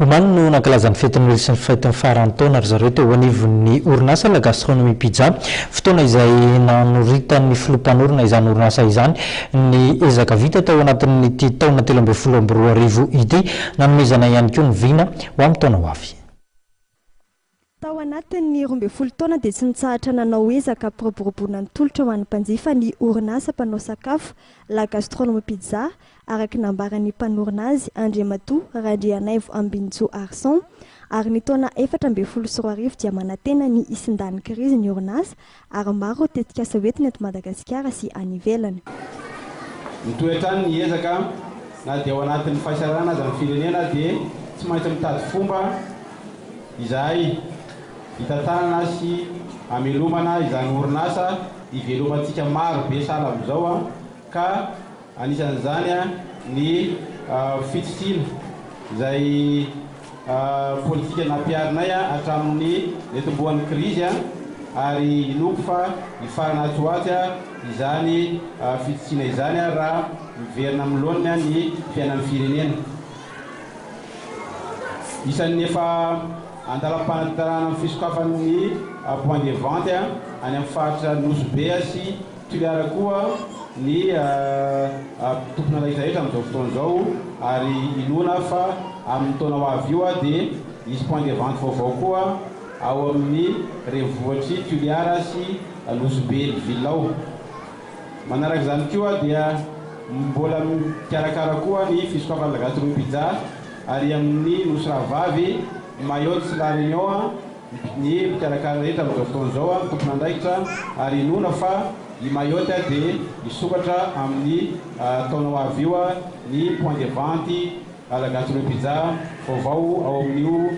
Oman no nankalazany fetiny sy ny fetiny farany taona ry zareo teo anivon'ny orinasa la gastronomie pizza fotoana izay nanoritan'ny filompanorina izany orinasa izany ny ezaka vita tao anatin'ity taona 2012 ity nanomezana ihany koa ny vina ho amin'ny taona ho avy. Tao anatin'ny 12 taona dia tsy nitsahatra nanao ezaka piroboroboana ny tolotra ho an'ny mpanjifa ny orinasa mpanao sakafo la gastronomie pizza araka nambaran'ny mpanorina azy Andriamatoa Randrianaivo Ambinjo Arson ary ny taona 2014 dia manantena ny isindany krizy ny orinasa ary maro tetika asa hoentiny eto Madagasikara sy any ivelany. Mitoetrany ny ezaka na dia ao anatin'ny fahasarana azy amin'ny firenena dia tsy maintsy mitady fomba izay hitantarana sy amelomana izany orinasa ivelomantsika maro be sala amin'izao ka anisan'izany ny fitsitsina izay politika nampiarinay hatramin'ny netombohan'ny krizy ary inoko fa hifarana atsoaty izany fitsitsina izany raha miverina miloana ny fiainan'ny firenena. Isan'ny efa andalam-panatarana amin'ny fisokafan'ny point de vente any amin'ny faritra Nosy-Be sy Toliara koa ny tompona rehetrarehetra amin'izao fotoana izao ary inona fa amin'ny taona ho avy io dia misy point de vente vaovao koa ao amin'ny renivohitry Toliara sy Nosy-Be ville ao. Manaraka izany koa dia mbola mikarakara koa ny fisokafan'ny la gastronomie pizza ary amin'ny Nosy Ravavy Mayotte sy La Réunion ny mikarakara rehetra amin'izao fotoana izao tompona andraikitra ary inona fa i Mayotte dia misokatra amin'ny taona ho avy io ny point de vente la gastronomie pizza vaovao ao amin'io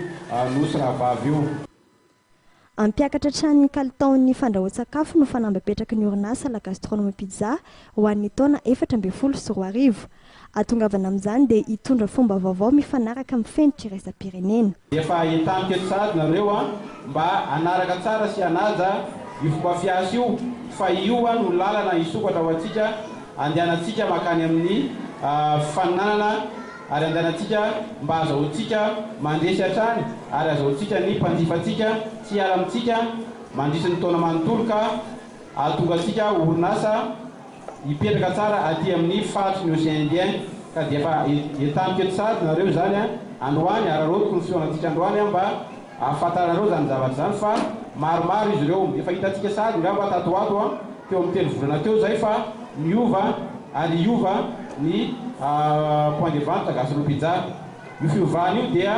Nosy Ravavy io. Ampiakatra trany kalitaon'ny fandrahoan-tsakafo no fanambapetraky ny orinasa la gastronomie pizza ho an'ny taona 2014. Atongavana amin'izany dia hitondra fomba vaovao mifanaraka amin'ny fenitra iraisam-pirenena. Efa entamiko eto sady nareo mba anaraka tsara sy anaja io fokafiasy io fa io no lalana isokatra ho antsika andehanantsika makany amin'ny fananana ary andehanantsika mba azahoantsika mandresy hatrany ary azahoantsika ny mpanjifantsika tsy hiala amintsika mandrisy ny taona manontolo ka ahatonga antsika orinasa hipetraka tsara aty amin'ny faritry ny Océan Indien ka dia efa entamiko eto sady nareo zany androany ararotiko ny fioanantsika androany mba ahafantaranareo zany zavatra zany fa maromaro izy ireo efa hitantsika sady ngamba tatoato teo amin'ny telo volana teo zay fa miova ary iova ny point de vente gastronomie pizza. Io fiovana io dia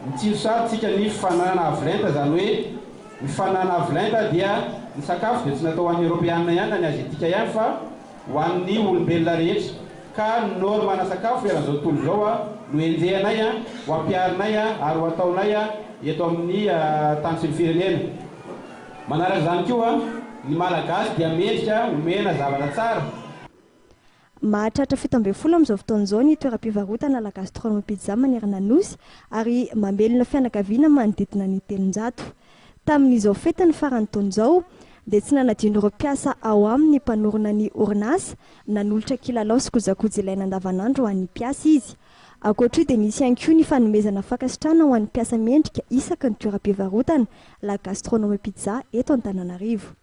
mitsilo saditsika ny fananana avolenta zany hoe ny fananana avolenta dia ny sakafo dia tsy natao an'ny Europeanina ihany na ny aziatika ihany fa ho an'ny olombelona rehetra ka normana sakafo eran'izao tontolo izao no enjehanay ho ampiarinay ary ho ataonay eto amin'ny tany sy ny firenena. Manaraka izany koa ny malagasy dia mendrika omena zavatra tsara. Mahatratra 17 amin'izao fotoana izao ny toeram-pivarotana la gastronomie pizza manerana Nosy ary mamelona fianakaviana manodidina ny 300. Tamin'izao fetiny farany taona izao dia tsy nanadino ireo mpiasa ao amin'ny mpanorina ny orinasa nanolotra kilalao sy kojakoja ilaina andavanandro ho an'ny mpiasa izy. Ankoatra io dia nisy ihany koa ny fanomezana fankasitrahana ho an'ny mpiasa mendrika isaky ny toeram-pivarotana la gastronomie pizza eto Antananarivo.